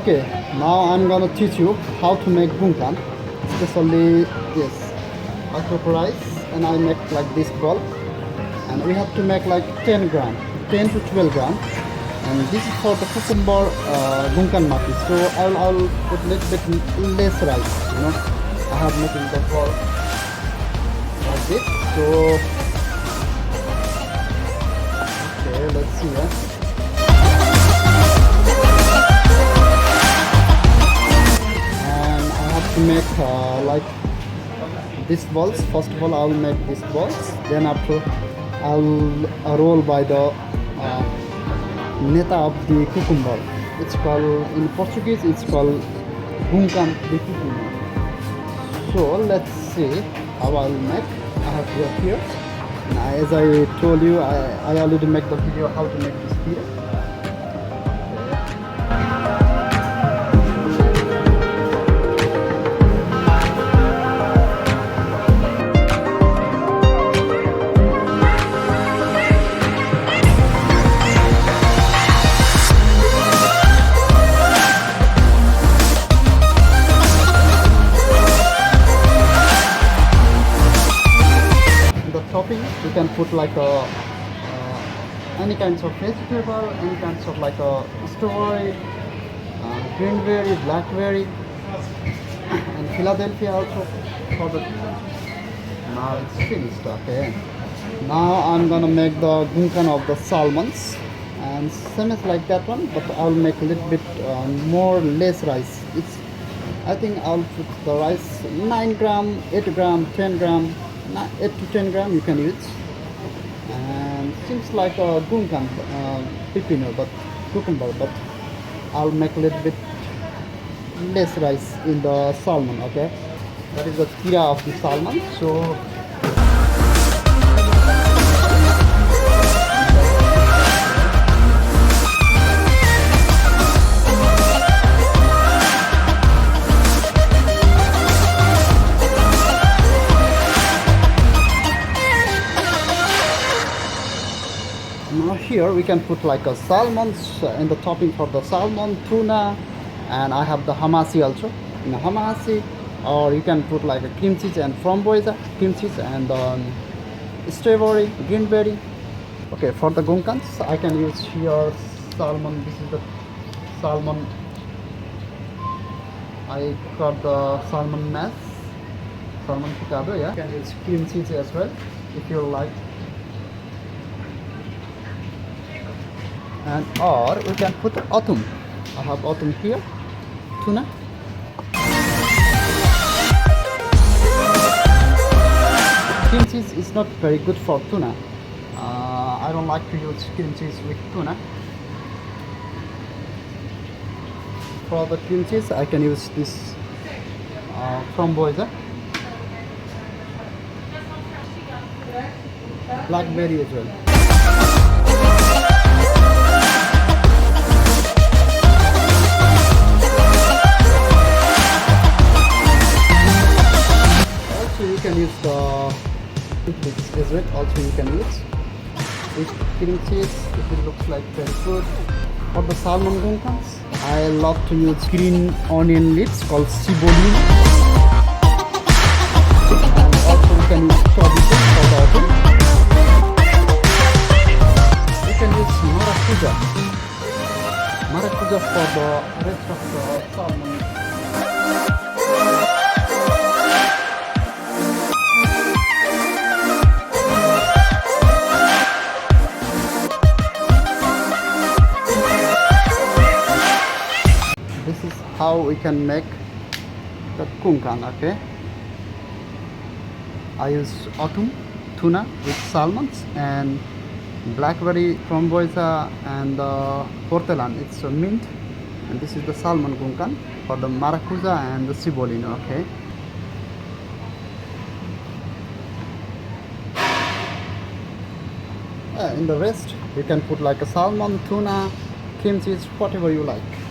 Okay, now I'm gonna teach you how to make gunkan, especially this micro rice, and I make like this ball, and we have to make like 10 gram, 10 to 12 gram, and this is for the cucumber gunkan-maki. So I'll put a little bit less rice, you know. I have making the ball like this. So okay, let's see. Make like these balls. First of all, I'll make these balls. Then after, I'll roll by the neta of the cucumber. It's called in Portuguese. It's called Gunkan Pipino. So let's see how I'll make. I have here. Now, as I told you, I already make the video how to make this here. You can put like a any kinds of vegetable, any kinds of like a strawberry, greenberry, blackberry, and Philadelphia also for the. Now it's finished. Okay. Now I'm gonna make the gunkan of the salmons, and same as like that one, but I'll make a little bit more less rice. I think I'll put the rice 9 gram, 8 gram, 10 gram. 8 to 10 gram you can use, and seems like a gunkan pipino but cucumber, but I'll make a little bit less rice in the salmon. Okay, that is the tira of the salmon. So here we can put like a salmon in the topping for the salmon, tuna, and I have the hamasi also in a hamasi, or you can put like a cream cheese and framboesa, cream cheese and strawberry, greenberry. Okay, for the gunkans I can use here salmon. This is the salmon. I got the salmon mass, salmon picado. Yeah, you can use cream cheese as well if you like. And or we can put autumn. I have autumn here, tuna. Cream cheese is not very good for tuna. I don't like to use cream cheese with tuna. For the cream cheese, I can use this framboesa, blackberry as well. You can use the dessert also. You can use with cream cheese if it looks like very good. For the salmon gunkans, I love to use green onion leaves called cibolin, and also you can use Tobiko for the autumn. You can use maracuja for the rest of the salmon. This is how we can make the gunkan. Okay, I use autumn, tuna with salmons, and blackberry, framboesa, and hortellan. It's a mint, and this is the salmon gunkan for the maracuja and the cibolin. Okay. In the rest, you can put like a salmon, tuna, cream cheese, whatever you like.